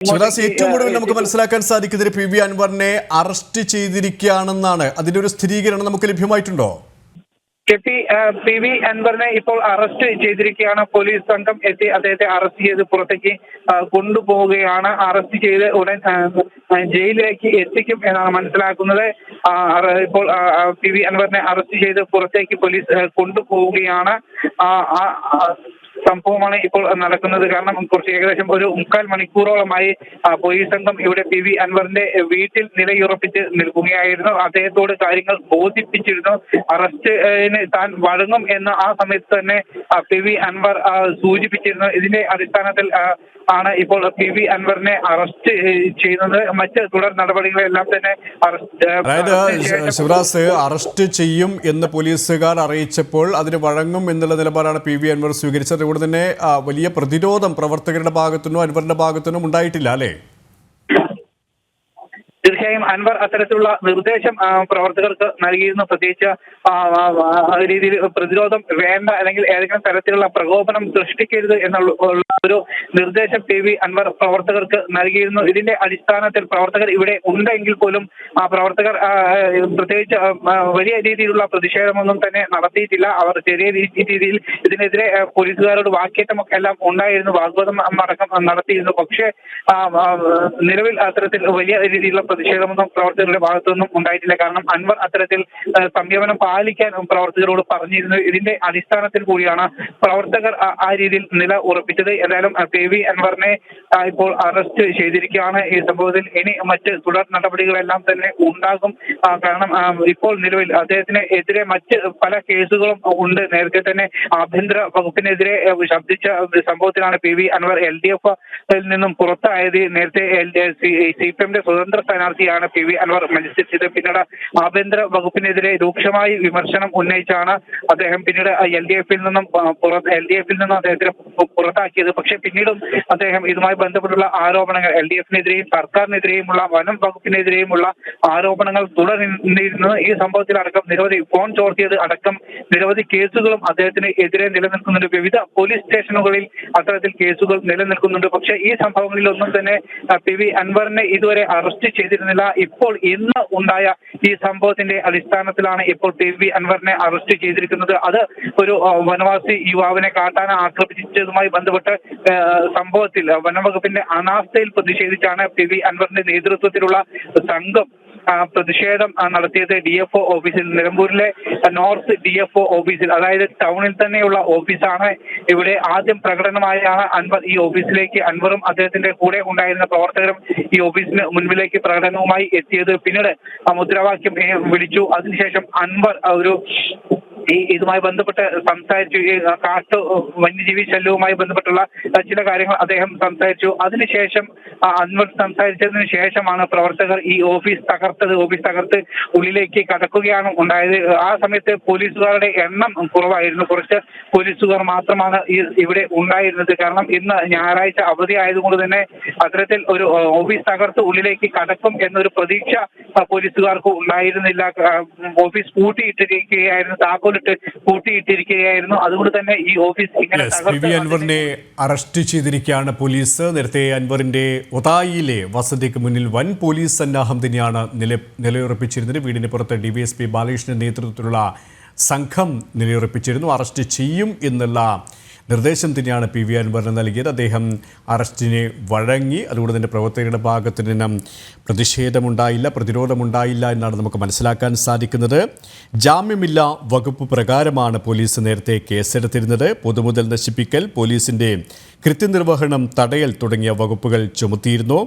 ശിവദാസ്, ഏറ്റവും ഒടുവിൽ നമുക്ക് മനസ്സിലാക്കാൻ സാധിക്കുന്നത് പി വി അൻവറിനെ അറസ്റ്റ് ചെയ്തിരിക്കുകയാണെന്നാണ്. അതിന്റെ ഒരു സ്ഥിരീകരണം നമുക്ക് ലഭ്യമായിട്ടുണ്ടോ? പി വി അൻവറിനെ ഇപ്പോൾ അറസ്റ്റ് ചെയ്തിരിക്കുകയാണ്. പോലീസ് സംഘം എത്തി അദ്ദേഹത്തെ അറസ്റ്റ് ചെയ്ത് പുറത്തേക്ക് കൊണ്ടുപോവുകയാണ്. അറസ്റ്റ് ചെയ്ത് ഉടൻ ജയിലിലേക്ക് എത്തിക്കും എന്നാണ് മനസ്സിലാക്കുന്നത്. ഇപ്പോൾ പി വി അൻവറിനെ അറസ്റ്റ് ചെയ്ത് പുറത്തേക്ക് പോലീസ് കൊണ്ടുപോവുകയാണ്. സംഭവമാണ് ഇപ്പോൾ നടക്കുന്നത്. കാരണം ഏകദേശം ഒരു 3/4 മണിക്കൂറോളമായി പോലീസ് സംഘം ഇവിടെ പി വി അൻവറിന്റെ വീട്ടിൽ നിലയുറപ്പിച്ച് നിൽക്കുകയായിരുന്നു. അദ്ദേഹത്തോട് കാര്യങ്ങൾ ബോധിപ്പിച്ചിരുന്നു. അറസ്റ്റിന് താൻ വഴങ്ങും എന്ന് ആ സമയത്ത് തന്നെ പി വി അൻവർ സൂചിപ്പിച്ചിരുന്നു. ഇതിന്റെ അടിസ്ഥാനത്തിൽ ആണ് ഇപ്പോൾ പി വി അൻവറിനെ അറസ്റ്റ് ചെയ്യുന്നത്. മറ്റ് തുടർ നടപടികളെല്ലാം തന്നെ അതായത് ശിവദാസ്, അറസ്റ്റ് ചെയ്യും എന്ന് പോലീസുകാർ അറിയിച്ചപ്പോൾ അതിന് വഴങ്ങും എന്നുള്ള നിലപാടാണ് പി വി അൻവർ സ്വീകരിച്ചത്. അതുകൊണ്ട് തന്നെ വലിയ പ്രതിരോധം പ്രവർത്തകരുടെ ഭാഗത്തുനിന്നോ അൻവറിന്റെ ഭാഗത്തുനിന്നും ഉണ്ടായിട്ടില്ല, അല്ലേ? തീർച്ചയായും അൻവർ അത്തരത്തിലുള്ള നിർദ്ദേശം പ്രവർത്തകർക്ക് നൽകിയിരുന്നു. പ്രത്യേകിച്ച് രീതിയിൽ പ്രതിരോധം വേണ്ട, അല്ലെങ്കിൽ ഏതെങ്കിലും തരത്തിലുള്ള പ്രകോപനം സൃഷ്ടിക്കരുത് എന്നുള്ള ഒരു നിർദ്ദേശം പി വി അൻവർ പ്രവർത്തകർക്ക് നൽകിയിരുന്നു. ഇതിന്റെ അടിസ്ഥാനത്തിൽ പ്രവർത്തകർ ഇവിടെ ഉണ്ടെങ്കിൽ പോലും പ്രവർത്തകർ പ്രത്യേകിച്ച് വലിയ രീതിയിലുള്ള പ്രതിഷേധമൊന്നും തന്നെ നടത്തിയിട്ടില്ല. അവർ ചെറിയ രീതിയിൽ ഇതിനെതിരെ പോലീസുകാരോട് വാക്കേറ്റമൊക്കെ എല്ലാം ഉണ്ടായിരുന്നു, വാഗ്വാദം അടക്കം നടത്തിയിരുന്നു. പക്ഷേ നിലവിൽ അത്തരത്തിൽ വലിയ രീതിയിലുള്ള പ്രതിഷേധമൊന്നും പ്രവർത്തകരുടെ ഭാഗത്തുനിന്നും ഉണ്ടായിട്ടില്ല. കാരണം അൻവർ അത്തരത്തിൽ സംയമനം പാലിക്കാൻ പ്രവർത്തകരോട് പറഞ്ഞിരുന്നു. ഇതിന്റെ അടിസ്ഥാനത്തിൽ കൂടിയാണ് പ്രവർത്തകർ ആ രീതിയിൽ നില ഉറപ്പിച്ചത്. ഏതായാലും പി വി അൻവറിനെ ഇപ്പോൾ അറസ്റ്റ് ചെയ്തിരിക്കുകയാണ്. ഈ സംഭവത്തിൽ ഇനി മറ്റ് തുടർ നടപടികളെല്ലാം തന്നെ ഉണ്ടാകും. കാരണം ഇപ്പോൾ നിലവിൽ അദ്ദേഹത്തിന് എതിരെ മറ്റ് പല കേസുകളും ഉണ്ട്. നേരത്തെ തന്നെ ആഭ്യന്തര വകുപ്പിനെതിരെ ശബ്ദിച്ച സംഭവത്തിലാണ് പി വി അൻവർ LDF നിന്നും പുറത്തായത്. നേരത്തെ CPM സ്വതന്ത്ര സ്ഥാനാർത്ഥിയാണ് പി വി അൻവർ മത്സരിച്ചത്. പിന്നീട് ആഭ്യന്തര വകുപ്പിനെതിരെ രൂക്ഷമായി വിമർശനം ഉന്നയിച്ചാണ് അദ്ദേഹം പിന്നീട് LDF നിന്നും അദ്ദേഹത്തിന് പുറത്താക്കിയത്. പക്ഷെ പിന്നീടും അദ്ദേഹം ഇതുമായി ബന്ധപ്പെട്ടുള്ള ആരോപണങ്ങൾ LDF-നെതിരെയും സർക്കാരിനെതിരെയുമുള്ള വനം വകുപ്പിനെതിരെയുമുള്ള ആരോപണങ്ങൾ തുടർന്നിരുന്നു. ഈ സംഭവത്തിൽ അടക്കം നിരവധി ഫോൺ ചോർത്തിയത് അടക്കം നിരവധി കേസുകളും അദ്ദേഹത്തിന് എതിരെ നിലനിൽക്കുന്നുണ്ട്. വിവിധ പോലീസ് സ്റ്റേഷനുകളിൽ അത്തരത്തിൽ കേസുകൾ നിലനിൽക്കുന്നുണ്ട്. പക്ഷേ ഈ സംഭവങ്ങളിലൊന്നും തന്നെ പി വി അൻവറിനെ ഇതുവരെ അറസ്റ്റ് ചെയ്തിരുന്നില്ല. ഇപ്പോൾ ഇന്ന് ഉണ്ടായ ഈ സംഭവത്തിന്റെ അടിസ്ഥാനത്തിലാണ് ഇപ്പോൾ പി വി അൻവറിനെ അറസ്റ്റ് ചെയ്തിരിക്കുന്നത്. അത് ഒരു വനവാസി യുവാവിനെ കാട്ടാന ആക്രമിച്ചതുമായി ബന്ധപ്പെട്ട് സംഭവത്തിൽ വനംവകുപ്പിന്റെ അനാസ്ഥയിൽ പ്രതിഷേധിച്ചാണ് പി വി അൻവറിന്റെ നേതൃത്വത്തിലുള്ള സംഘം പ്രതിഷേധം നടത്തിയത്. DFO ഓഫീസിൽ, നിലമ്പൂരിലെ നോർത്ത് DFO ഓഫീസിൽ, അതായത് ടൗണിൽ തന്നെയുള്ള ഓഫീസാണ്. ഇവിടെ ആദ്യം പ്രകടനമായാണ് അൻവർ ഈ ഓഫീസിലേക്ക്, അൻവറും അദ്ദേഹത്തിന്റെ കൂടെ ഉണ്ടായിരുന്ന പ്രവർത്തകരും ഈ ഓഫീസിന് മുൻപിലേക്ക് പ്രകടനവുമായി എത്തിയത്. പിന്നീട് മുദ്രാവാക്യം വിളിച്ചു. അതിനുശേഷം അൻവർ ഇതുമായി ബന്ധപ്പെട്ട് സംസാരിച്ചു. വന്യജീവി ശല്യവുമായി ബന്ധപ്പെട്ടുള്ള ചില കാര്യങ്ങൾ അദ്ദേഹം സംസാരിച്ചു. അതിനുശേഷം അൻവർ സംസാരിച്ചതിന് ശേഷമാണ് പ്രവർത്തകർ ഈ ഓഫീസ് തകർത്ത് ഉള്ളിലേക്ക് കടക്കുകയാണ് ഉണ്ടായത്. ആ സമയത്ത് പോലീസുകാരുടെ എണ്ണം കുറവായിരുന്നു. കുറച്ച് പോലീസുകാർ മാത്രമാണ് ഇവിടെ ഉണ്ടായിരുന്നത്. കാരണം ഇന്ന് ഞായറാഴ്ച അവധി ആയതുകൊണ്ട് തന്നെ അത്തരത്തിൽ ഒരു ഓഫീസ് തകർത്ത് ഉള്ളിലേക്ക് കടക്കും എന്നൊരു പ്രതീക്ഷ പോലീസുകാർക്ക് ഉണ്ടായിരുന്നില്ല. ഓഫീസ് പൂട്ടിയിട്ടിരിക്കുകയായിരുന്നു, താക്കോലിട്ട് പൂട്ടിയിട്ടിരിക്കുകയായിരുന്നു. അതുകൊണ്ട് തന്നെ ഈ ഓഫീസ് ഇങ്ങനെ പി വി അൻവറിനെ അറസ്റ്റ് ചെയ്തിരിക്കുകയാണ് പോലീസ്. നേരത്തെ അൻവറിന്റെ ഒതായിയിലെ വസതിക്ക് മുന്നിൽ വൻ പോലീസ് സന്നാഹം തന്നെയാണ് നിലയുറപ്പിച്ചിരുന്നത്. വീടിന് പുറത്ത് DVSP ബാലകൃഷ്ണന്റെ നേതൃത്വത്തിലുള്ള സംഘം നിലയുറപ്പിച്ചിരുന്നു. അറസ്റ്റ് ചെയ്യും എന്നുള്ള നിർദ്ദേശം തന്നെയാണ് പി വി അൻവറിന് നൽകിയത്. അദ്ദേഹം അറസ്റ്റിനെ വഴങ്ങി. അതുകൊണ്ട് തന്നെ പ്രവർത്തകരുടെ ഭാഗത്തു നിന്നും പ്രതിരോധമുണ്ടായില്ല എന്നാണ് നമുക്ക് മനസ്സിലാക്കാൻ സാധിക്കുന്നത്. ജാമ്യമില്ലാ വകുപ്പ് പ്രകാരമാണ് പോലീസ് നേരത്തെ കേസെടുത്തിരുന്നത്. പൊതുമുതൽ നശിപ്പിക്കൽ, പോലീസിൻ്റെ കൃത്യനിർവഹണം തടയൽ തുടങ്ങിയ വകുപ്പുകൾ ചുമത്തിയിരുന്നു.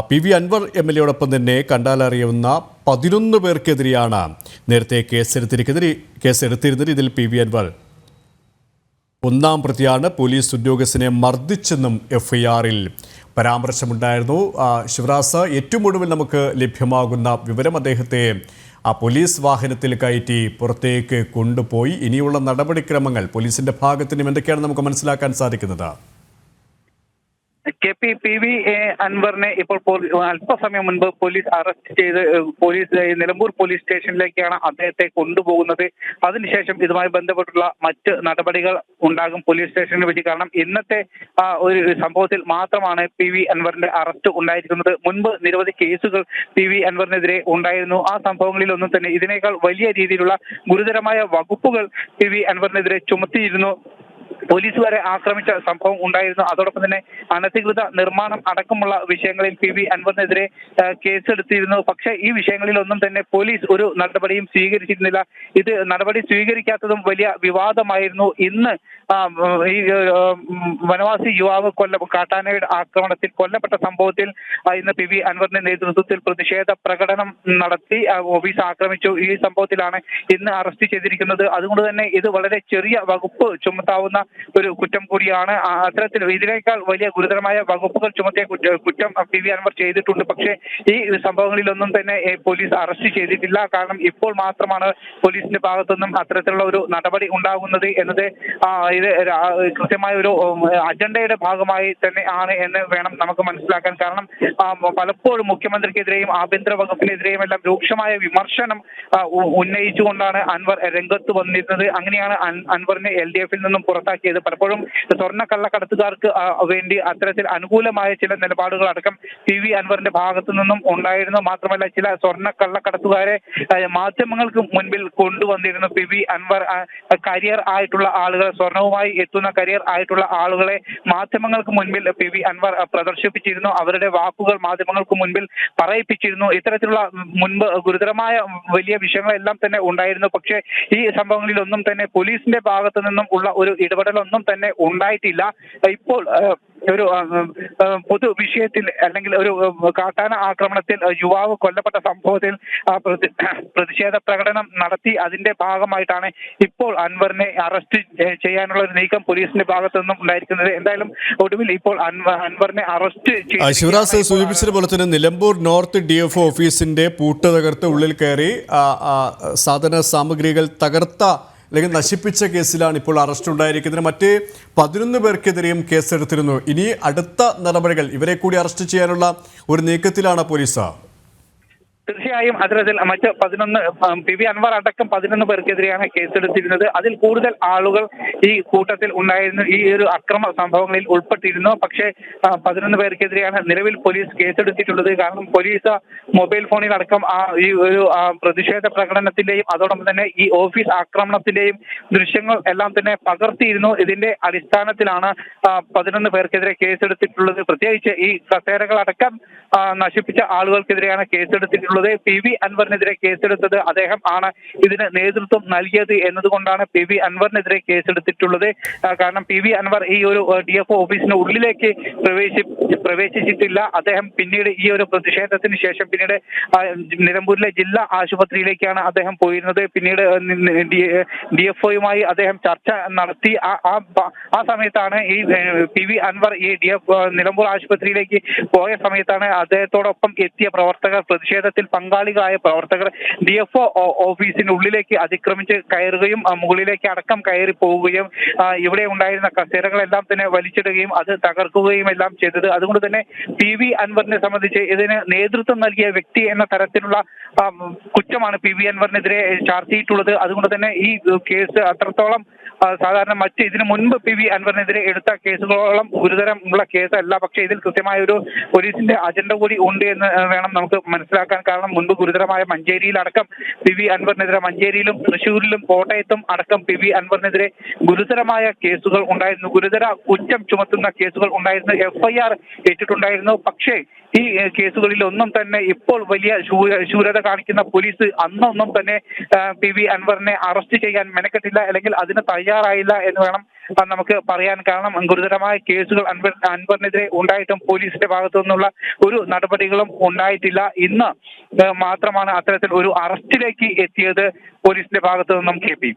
പി വി അൻവർ MLA തന്നെ കണ്ടാലറിയാവുന്ന 11 പേർക്കെതിരെയാണ് നേരത്തെ കേസെടുത്തിരുന്നത്. ഇതിൽ പി വി അൻവർ 1-ാം പ്രതിയാണ്. പോലീസ് ഉദ്യോഗസ്ഥനെ മർദ്ദിച്ചെന്നും FIR-ൽ പരാമർശമുണ്ടായിരുന്നു. ശിവദാസ്, ഏറ്റവും ഒടുവിൽ നമുക്ക് ലഭ്യമാകുന്ന വിവരം, അദ്ദേഹത്തെ പോലീസ് വാഹനത്തിൽ കയറ്റി പുറത്തേക്ക് കൊണ്ടുപോയി. ഇനിയുള്ള നടപടിക്രമങ്ങൾ പോലീസിന്റെ ഭാഗത്തുനിന്നും എന്തൊക്കെയാണ് നമുക്ക് മനസ്സിലാക്കാൻ സാധിക്കുന്നത്? പി വി അൻവറിനെ ഇപ്പോൾ അല്പസമയം മുൻപ് പോലീസ് അറസ്റ്റ് ചെയ്ത് നിലമ്പൂർ പോലീസ് സ്റ്റേഷനിലേക്കാണ് അദ്ദേഹത്തെ കൊണ്ടുപോകുന്നത്. അതിനുശേഷം ഇതുമായി ബന്ധപ്പെട്ടുള്ള മറ്റ് നടപടികൾ ഉണ്ടാകും പോലീസ് സ്റ്റേഷനിൽ വെച്ച്. കാരണം ഇന്നത്തെ ഒരു സംഭവത്തിൽ മാത്രമാണ് പി വി അൻവറിന്റെ അറസ്റ്റ് ഉണ്ടായിരിക്കുന്നത്. മുൻപ് നിരവധി കേസുകൾ പി വി അൻവറിനെതിരെ ഉണ്ടായിരുന്നു. ആ സംഭവങ്ങളിലൊന്നും തന്നെ ഇതിനേക്കാൾ വലിയ രീതിയിലുള്ള ഗുരുതരമായ വകുപ്പുകൾ പി വി അൻവറിനെതിരെ ചുമത്തിയിരുന്നു. പോലീസ് വരെ ആക്രമിച്ച സംഭവം ഉണ്ടായിരുന്നു. അതോടൊപ്പം തന്നെ അനധികൃത നിർമ്മാണം അടക്കമുള്ള വിഷയങ്ങളിൽ പി വി അൻവറിനെതിരെ കേസെടുത്തിരുന്നു. പക്ഷേ ഈ വിഷയങ്ങളിലൊന്നും തന്നെ പോലീസ് ഒരു നടപടിയും സ്വീകരിച്ചിരുന്നില്ല. ഇത് നടപടി സ്വീകരിക്കാത്തതും വലിയ വിവാദമായിരുന്നു. ഇന്ന് ഈ വനവാസി യുവാവ് കാട്ടാനയുടെ ആക്രമണത്തിൽ കൊല്ലപ്പെട്ട സംഭവത്തിൽ ഇന്ന് പി വി അൻവറിന്റെ നേതൃത്വത്തിൽ പ്രതിഷേധ പ്രകടനം നടത്തി ഓഫീസ് ആക്രമിച്ചു. ഈ സംഭവത്തിലാണ് ഇന്ന് അറസ്റ്റ് ചെയ്തിരിക്കുന്നത്. അതുകൊണ്ട് തന്നെ ഇത് വളരെ ചെറിയ വകുപ്പ് ചുമത്താവുന്ന ഒരു കുറ്റം കൂടിയാണ്. അത്തരത്തിൽ ഇതിനേക്കാൾ വലിയ ഗുരുതരമായ വകുപ്പുകൾ ചുമത്തിയ കുറ്റം പി വി അൻവർ ചെയ്തിട്ടുണ്ട്. പക്ഷേ ഈ സംഭവങ്ങളിലൊന്നും തന്നെ പോലീസ് അറസ്റ്റ് ചെയ്തിട്ടില്ല. കാരണം ഇപ്പോൾ മാത്രമാണ് പോലീസിന്റെ ഭാഗത്തുനിന്നും അത്തരത്തിലുള്ള ഒരു നടപടി ഉണ്ടാകുന്നത് എന്നത് ഇത് കൃത്യമായ ഒരു അജണ്ടയുടെ ഭാഗമായി തന്നെ ആണ് എന്ന് വേണം നമുക്ക് മനസ്സിലാക്കാൻ. കാരണം പലപ്പോഴും മുഖ്യമന്ത്രിക്കെതിരെയും ആഭ്യന്തര വകുപ്പിനെതിരെയും എല്ലാം രൂക്ഷമായ വിമർശനം ഉന്നയിച്ചുകൊണ്ടാണ് അൻവർ രംഗത്ത് വന്നിരുന്നത്. അങ്ങനെയാണ് അൻവറിനെ LDF നിന്നും പുറത്താക്കിയത്. പലപ്പോഴും സ്വർണ്ണ കള്ളക്കടത്തുകാർക്ക് വേണ്ടി അത്തരത്തിൽ അനുകൂലമായ ചില നിലപാടുകൾ അടക്കം പി വി അൻവറിന്റെ ഭാഗത്തു നിന്നും ഉണ്ടായിരുന്നു. മാത്രമല്ല ചില സ്വർണ്ണ കള്ളക്കടത്തുകാരെ മാധ്യമങ്ങൾക്ക് മുൻപിൽ കൊണ്ടുവന്നിരുന്നു. പി വി അൻവർ കരിയർ ആയിട്ടുള്ള ആളുകൾ, സ്വർണവുമായി എത്തുന്ന കരിയർ ആയിട്ടുള്ള ആളുകളെ മാധ്യമങ്ങൾക്ക് മുൻപിൽ പി വി അൻവർ പ്രദർശിപ്പിച്ചിരുന്നു. അവരുടെ വാക്കുകൾ മാധ്യമങ്ങൾക്ക് മുൻപിൽ പറയിപ്പിച്ചിരുന്നു. ഇത്തരത്തിലുള്ള മുൻപ് ഗുരുതരമായ വലിയ വിഷയങ്ങളെല്ലാം തന്നെ ഉണ്ടായിരുന്നു. പക്ഷേ ഈ സംഭവങ്ങളിലൊന്നും തന്നെ പോലീസിന്റെ ഭാഗത്തു നിന്നും ഉള്ള ഒരു ഇടപെടലൊന്നും തന്നെ ഉണ്ടായിട്ടില്ല. ഇപ്പോൾ ഒരു പൊതു വിഷയത്തിൽ അല്ലെങ്കിൽ ഒരു കാട്ടാന ആക്രമണത്തിൽ യുവാവ് കൊല്ലപ്പെട്ട സംഭവത്തിൽ പ്രതിഷേധ പ്രകടനം നടത്തി. അതിന്റെ ഭാഗമായിട്ടാണ് ഇപ്പോൾ അൻവറിനെ അറസ്റ്റ് ചെയ്യാനുള്ള ഒരു നീക്കം പോലീസിന്റെ ഭാഗത്തു നിന്നും ഉണ്ടായിരിക്കുന്നത്. എന്തായാലും ഒടുവിൽ ഇപ്പോൾ അൻവറിനെ അറസ്റ്റ് ശിവരാജ് സൂചിപ്പിച്ചതുപോലെ തന്നെ നിലമ്പൂർ നോർത്ത് DFO ഓഫീസിന്റെ പൂട്ട് തകർത്ത് ഉള്ളിൽ കയറി സാധന സാമഗ്രികൾ തകർത്ത അല്ലെങ്കിൽ നശിപ്പിച്ച കേസിലാണ് ഇപ്പോൾ അറസ്റ്റ് ഉണ്ടായിരിക്കുന്നത്. മറ്റ് 11 പേർക്കെതിരെയും കേസെടുത്തിരുന്നു. ഇനി അടുത്ത നടപടികൾ, ഇവരെ കൂടി അറസ്റ്റ് ചെയ്യാനുള്ള ഒരു നീക്കത്തിലാണ് പോലീസ്. തീർച്ചയായും അത്തരത്തിൽ മറ്റ് 11 പി വി അൻവർ അടക്കം 11 പേർക്കെതിരെയാണ് കേസെടുത്തിരുന്നത്. അതിൽ കൂടുതൽ ആളുകൾ ഈ കൂട്ടത്തിൽ ഉണ്ടായിരുന്നു, ഈ ഒരു അക്രമ സംഭവങ്ങളിൽ ഉൾപ്പെട്ടിരുന്നു. പക്ഷേ 11 പേർക്കെതിരെയാണ് നിലവിൽ പോലീസ് കേസെടുത്തിട്ടുള്ളത്. കാരണം പോലീസ് മൊബൈൽ ഫോണിൽ അടക്കം ഈ ഒരു പ്രതിഷേധ പ്രകടനത്തിന്റെയും അതോടൊപ്പം തന്നെ ഈ ഓഫീസ് ആക്രമണത്തിന്റെയും ദൃശ്യങ്ങൾ എല്ലാം തന്നെ പകർത്തിയിരുന്നു. ഇതിന്റെ അടിസ്ഥാനത്തിലാണ് 11 പേർക്കെതിരെ കേസെടുത്തിട്ടുള്ളത്. പ്രത്യേകിച്ച് ഈ കസേരകൾ അടക്കം നശിപ്പിച്ച ആളുകൾക്കെതിരെയാണ് കേസെടുത്തിട്ടുള്ളത്. പി വി അൻവറിനെതിരെ കേസെടുത്തത് അദ്ദേഹം ആണ് ഇതിന് നേതൃത്വം നൽകിയത് എന്നതുകൊണ്ടാണ് പി വി അൻവറിനെതിരെ കേസെടുത്തിട്ടുള്ളത്. കാരണം പി വി അൻവർ ഈ ഒരു DFO ഓഫീസിന് ഉള്ളിലേക്ക് പ്രവേശിച്ചിട്ടില്ല. അദ്ദേഹം പിന്നീട് ഈ ഒരു പ്രതിഷേധത്തിന് ശേഷം പിന്നീട് നിലമ്പൂരിലെ ജില്ലാ ആശുപത്രിയിലേക്കാണ് അദ്ദേഹം പോയിരുന്നത്. പിന്നീട് DFOയുമായി അദ്ദേഹം ചർച്ച നടത്തി. ആ സമയത്താണ് ഈ പി വി അൻവർ ഈ നിലമ്പൂർ ആശുപത്രിയിലേക്ക് പോയ സമയത്താണ് അദ്ദേഹത്തോടൊപ്പം എത്തിയ പ്രവർത്തകർ, പ്രതിഷേധത്തിൽ പങ്കാളികളായ പ്രവർത്തകർ DFO ഓഫീസിനുള്ളിലേക്ക് അതിക്രമിച്ച് കയറുകയും മുകളിലേക്ക് അടക്കം കയറി പോവുകയും ഇവിടെ ഉണ്ടായിരുന്ന കസേരകളെല്ലാം തന്നെ വലിച്ചിടുകയും അത് തകർക്കുകയും എല്ലാം ചെയ്തത്. അതുകൊണ്ട് തന്നെ പി വി അൻവറിനെ സംബന്ധിച്ച് ഇതിന് നേതൃത്വം നൽകിയ വ്യക്തി എന്ന തരത്തിലുള്ള കുറ്റമാണ് പി വി അൻവറിനെതിരെ ചാർത്തിയിട്ടുള്ളത്. അതുകൊണ്ട് തന്നെ ഈ കേസ് അത്രത്തോളം സാധാരണ മറ്റ് ഇതിനു മുൻപ് പി വി അൻവറിനെതിരെ എടുത്ത കേസുകളോളം ഗുരുതരമുള്ള കേസല്ല. പക്ഷേ ഇതിൽ കൃത്യമായ ഒരു പോലീസിന്റെ അജണ്ട കൂടി ഉണ്ട് എന്ന് വേണം നമുക്ക് മനസ്സിലാക്കാൻ. കാരണം മുൻപ് ഗുരുതരമായ മഞ്ചേരിയിലടക്കം പി വി അൻവറിനെതിരെ, മഞ്ചേരിയിലും തൃശ്ശൂരിലും കോട്ടയത്തും അടക്കം പി വി അൻവറിനെതിരെ ഗുരുതരമായ കേസുകൾ ഉണ്ടായിരുന്നു. ഗുരുതര കുറ്റം ചുമത്തുന്ന കേസുകൾ ഉണ്ടായിരുന്നു. FIR ഇട്ടിട്ടുണ്ടായിരുന്നു. പക്ഷേ ഈ കേസുകളിൽ ഒന്നും തന്നെ ഇപ്പോൾ വലിയ ശൂരത കാണിക്കുന്ന പോലീസ് അന്നൊന്നും തന്നെ പി വി അൻവറിനെ അറസ്റ്റ് ചെയ്യാൻ മെനക്കെട്ടില്ല, അല്ലെങ്കിൽ അതിന് തയ്യാറായില്ല എന്ന് വേണം നമുക്ക് പറയാൻ. കാരണം ഗുരുതരമായ കേസുകൾ അൻവറിനെതിരെ ഉണ്ടായിട്ടും പോലീസിന്റെ ഭാഗത്തു നിന്നുള്ള ഒരു നടപടികളും ഉണ്ടായിട്ടില്ല. ഇന്ന് മാത്രമാണ് അത്തരത്തിൽ ഒരു അറസ്റ്റിലേക്ക് എത്തിയത് പോലീസിന്റെ ഭാഗത്തു നിന്നും. KP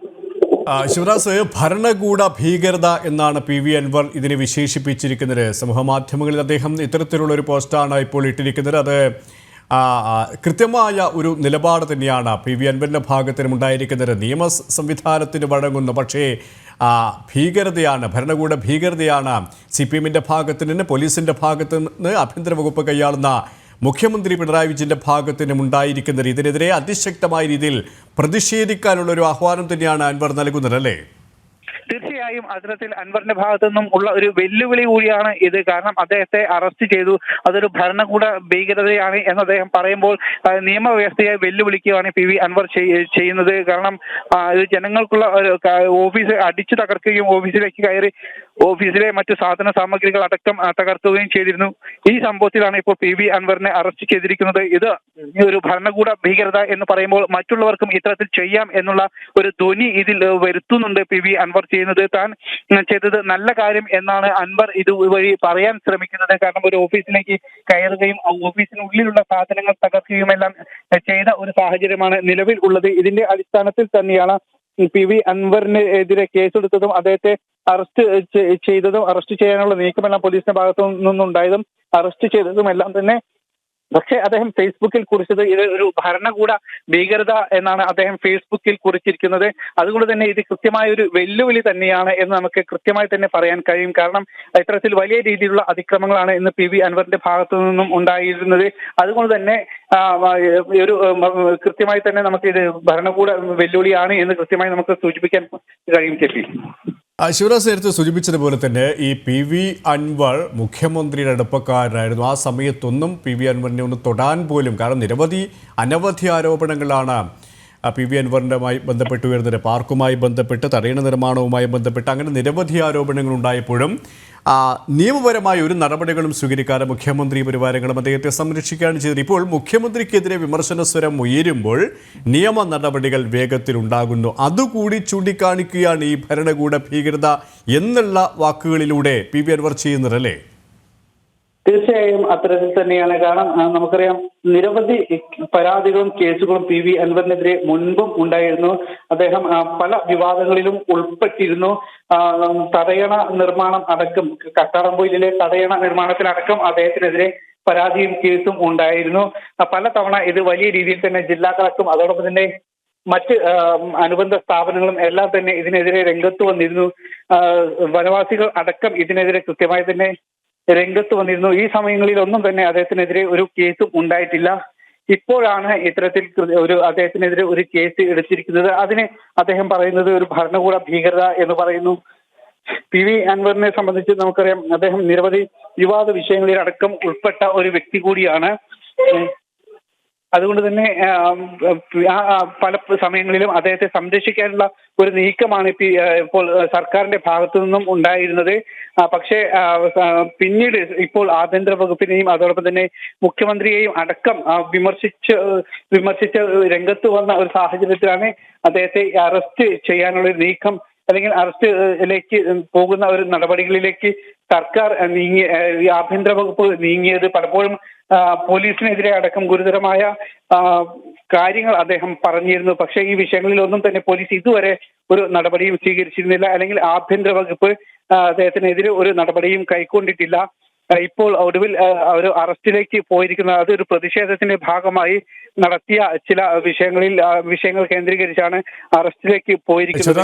ശിവരാജ്, ഭരണകൂട ഭീകരത എന്നാണ് പി വി അൻവർ ഇതിനെ വിശേഷിപ്പിച്ചിരിക്കുന്നത്. സമൂഹ മാധ്യമങ്ങളിൽ അദ്ദേഹം ഇത്തരത്തിലുള്ള ഒരു പോസ്റ്റാണ് ഇപ്പോൾ ഇട്ടിരിക്കുന്നത്. അത് കൃത്യമായ ഒരു നിലപാട് തന്നെയാണ് പി വി അൻവറിൻ്റെ ഭാഗത്തിനും ഉണ്ടായിരിക്കുന്നത്. നിയമ സംവിധാനത്തിന് വഴങ്ങുന്നു, പക്ഷേ ഭീകരതയാണ്, ഭരണകൂട ഭീകരതയാണ് CPM-ന്റെ ഭാഗത്ത് നിന്ന്, പോലീസിൻ്റെ ഭാഗത്ത് നിന്ന്, ആഭ്യന്തര വകുപ്പ് കൈയാളുന്ന മുഖ്യമന്ത്രി പിണറായി വിജയന്റെ ഭാഗത്ത് നിന്നും ഉണ്ടായിരിക്കുന്നത്. ഇതിനെതിരെ അതിശക്തമായ രീതിയിൽ പ്രതിഷേധിക്കാനുള്ള ഒരു ആഹ്വാനം തന്നെയാണ് അൻവർ നൽകുന്നത്, അല്ലേ? തീർച്ചയായും അത്തരത്തിൽ അൻവറിന്റെ ഭാഗത്തു നിന്നും ഉള്ള ഒരു വെല്ലുവിളി കൂടിയാണ് ഇത്. കാരണം അദ്ദേഹത്തെ അറസ്റ്റ് ചെയ്തു, അതൊരു ഭരണകൂട ഭീകരതയാണ് എന്ന് അദ്ദേഹം പറയുമ്പോൾ നിയമവ്യവസ്ഥയെ വെല്ലുവിളിക്കുകയാണ് PV അൻവർ ചെയ്യുന്നത്. കാരണം ഇത് ജനങ്ങൾക്കുള്ള ഒരു ഓഫീസ് അടിച്ചു തകർക്കുകയും ഓഫീസിലേക്ക് കയറി ഓഫീസിലെ മറ്റു സാധന സാമഗ്രികൾ അടക്കം തകർക്കുകയും ചെയ്തിരുന്നു. ഈ സംഭവത്തിലാണ് ഇപ്പോൾ PV അൻവറിനെ അറസ്റ്റ് ചെയ്തിരിക്കുന്നത്. ഇത് ഒരു ഭരണകൂട ഭീകരത എന്ന് പറയുമ്പോൾ മറ്റുള്ളവർക്കും ഇത്തരത്തിൽ ചെയ്യാം എന്നുള്ള ഒരു ധ്വനി ഇതിൽ വരുത്തുന്നുണ്ട് PV അൻവർ ചെയ്യുന്നത്. താൻ ചെയ്തത് നല്ല കാര്യം എന്നാണ് അൻവർ ഇതുവഴി പറയാൻ ശ്രമിക്കുന്നത്. കാരണം ഒരു ഓഫീസിലേക്ക് കയറുകയും ഓഫീസിനുള്ളിലുള്ള സാധനങ്ങൾ തകർക്കുകയും എല്ലാം ചെയ്ത ഒരു സാഹചര്യമാണ് നിലവിൽ ഉള്ളത്. ഇതിന്റെ അടിസ്ഥാനത്തിൽ തന്നെയാണ് PV അൻവറിനെതിരെ കേസെടുത്തതും അദ്ദേഹത്തെ അറസ്റ്റ് ചെയ്തതും അറസ്റ്റ് ചെയ്യാനുള്ള നീക്കമെല്ലാം പോലീസിന്റെ ഭാഗത്തു നിന്നുണ്ടായതും അറസ്റ്റ് ചെയ്തതും എല്ലാം തന്നെ. പക്ഷേ അദ്ദേഹം ഫേസ്ബുക്കിൽ കുറിച്ചത് ഇത് ഒരു ഭരണകൂട ഭീകരത എന്നാണ് അദ്ദേഹം ഫേസ്ബുക്കിൽ കുറിച്ചിരിക്കുന്നത്. അതുകൊണ്ട് തന്നെ ഇത് കൃത്യമായ ഒരു വെല്ലുവിളി തന്നെയാണ് എന്ന് നമുക്ക് കൃത്യമായി തന്നെ പറയാൻ കഴിയും. കാരണം ഇത്തരത്തിൽ വലിയ രീതിയിലുള്ള അതിക്രമങ്ങളാണ് ഇന്ന് PV അൻവറിന്റെ ഭാഗത്തു നിന്നും ഉണ്ടായിരുന്നത്. അതുകൊണ്ട് തന്നെ ഒരു കൃത്യമായി തന്നെ നമുക്ക് ഇത് ഭരണകൂട വെല്ലുവിളിയാണ് എന്ന് കൃത്യമായി നമുക്ക് സൂചിപ്പിക്കാൻ കഴിയും. ശിവരാജ് നേരത്തെ സൂചിപ്പിച്ചതുപോലെ തന്നെ ഈ PV അൻവർ മുഖ്യമന്ത്രിയുടെ അടുപ്പക്കാരനായിരുന്നു. ആ സമയത്തൊന്നും PV അൻവറിനെ ഒന്ന് തൊടാൻ പോലും, കാരണം അനവധി ആരോപണങ്ങളാണ് PV അൻവറിൻ്റെമായി ബന്ധപ്പെട്ട് വരുന്നത്. പാർക്കുമായി ബന്ധപ്പെട്ട്, തടയണ നിർമ്മാണവുമായി ബന്ധപ്പെട്ട് അങ്ങനെ നിരവധി ആരോപണങ്ങൾ ഉണ്ടായപ്പോഴും നിയമപരമായ ഒരു നടപടികളും സ്വീകരിക്കാതെ മുഖ്യമന്ത്രി പരിവാരങ്ങളും അദ്ദേഹത്തെ സംരക്ഷിക്കുകയാണ് ചെയ്തത്. ഇപ്പോൾ മുഖ്യമന്ത്രിക്കെതിരെ വിമർശന സ്വരം ഉയരുമ്പോൾ നിയമ നടപടികൾ വേഗത്തിലുണ്ടാകുന്നു. അതുകൂടി ചൂണ്ടിക്കാണിക്കുകയാണ് ഈ ഭരണകൂട ഭീകരത എന്നുള്ള വാക്കുകളിലൂടെ PV അൻവർ ചെയ്യുന്നതല്ലേ? തീർച്ചയായും അത്തരത്തിൽ തന്നെയാണ്. കാരണം നമുക്കറിയാം നിരവധി പരാതികളും കേസുകളും PV അൻവറിനെതിരെ മുൻപും ഉണ്ടായിരുന്നു. അദ്ദേഹം പല വിവാദങ്ങളിലും ഉൾപ്പെട്ടിരുന്നു. തടയണ നിർമ്മാണം അടക്കം, കട്ടാടംപൊയിലിലെ തടയണ നിർമ്മാണത്തിലടക്കം അദ്ദേഹത്തിനെതിരെ പരാതിയും കേസും ഉണ്ടായിരുന്നു. പല തവണ ഇത് വലിയ രീതിയിൽ തന്നെ ജില്ലാ കളക്ടറും അതോടൊപ്പം തന്നെ മറ്റ് അനുബന്ധ സ്ഥാപനങ്ങളും എല്ലാം തന്നെ ഇതിനെതിരെ രംഗത്ത് വന്നിരുന്നു. വനവാസികൾ അടക്കം ഇതിനെതിരെ കൃത്യമായി തന്നെ രംഗത്ത് വന്നിരുന്നു. ഈ സമയങ്ങളിലൊന്നും തന്നെ അദ്ദേഹത്തിനെതിരെ ഒരു കേസും ഉണ്ടായിട്ടില്ല. ഇപ്പോഴാണ് ഇത്തരത്തിൽ അദ്ദേഹത്തിനെതിരെ ഒരു കേസ് എടുത്തിരിക്കുന്നത്. അതിന് അദ്ദേഹം പറയുന്നത് ഒരു ഭരണകൂട ഭീകരത എന്ന് പറയുന്നു. PV അൻവറിനെ സംബന്ധിച്ച് നമുക്കറിയാം അദ്ദേഹം നിരവധി വിവാദ വിഷയങ്ങളിൽ അടക്കം ഉൾപ്പെട്ട ഒരു വ്യക്തി കൂടിയാണ്. അതുകൊണ്ട് തന്നെ പല സമയങ്ങളിലും അദ്ദേഹത്തെ സംരക്ഷിക്കാനുള്ള ഒരു നീക്കമാണ് ഇപ്പോൾ സർക്കാരിന്റെ ഭാഗത്തു നിന്നും ഉണ്ടായിരുന്നത്. പക്ഷേ പിന്നീട് ഇപ്പോൾ ആഭ്യന്തര വകുപ്പിനെയും അതോടൊപ്പം തന്നെ മുഖ്യമന്ത്രിയെയും അടക്കം വിമർശിച്ച് രംഗത്ത് വന്ന ഒരു സാഹചര്യത്തിലാണ് അദ്ദേഹത്തെ അറസ്റ്റ് ചെയ്യാനുള്ള ഒരു നീക്കം അല്ലെങ്കിൽ അറസ്റ്റിലേക്ക് പോകുന്ന ഒരു നടപടികളിലേക്ക് സർക്കാർ ആഭ്യന്തര വകുപ്പ് നീങ്ങിയത്. പലപ്പോഴും പോലീസിനെതിരെ അടക്കം ഗുരുതരമായ കാര്യങ്ങൾ അദ്ദേഹം പറഞ്ഞിരുന്നു. പക്ഷേ ഈ വിഷയങ്ങളിലൊന്നും തന്നെ പോലീസ് ഇതുവരെ ഒരു നടപടിയും സ്വീകരിച്ചിരുന്നില്ല, അല്ലെങ്കിൽ ആഭ്യന്തര വകുപ്പ് അദ്ദേഹത്തിനെതിരെ ഒരു നടപടിയും കൈക്കൊണ്ടിട്ടില്ല. ഇപ്പോൾ ഒടുവിൽ ഒരു അറസ്റ്റിലേക്ക് പോയിരിക്കുന്നത് അതൊരു പ്രതിഷേധത്തിന്റെ ഭാഗമായി നടത്തിയ ചില വിഷയങ്ങൾ കേന്ദ്രീകരിച്ചാണ് അറസ്റ്റിലേക്ക് പോയിരിക്കുന്നത്.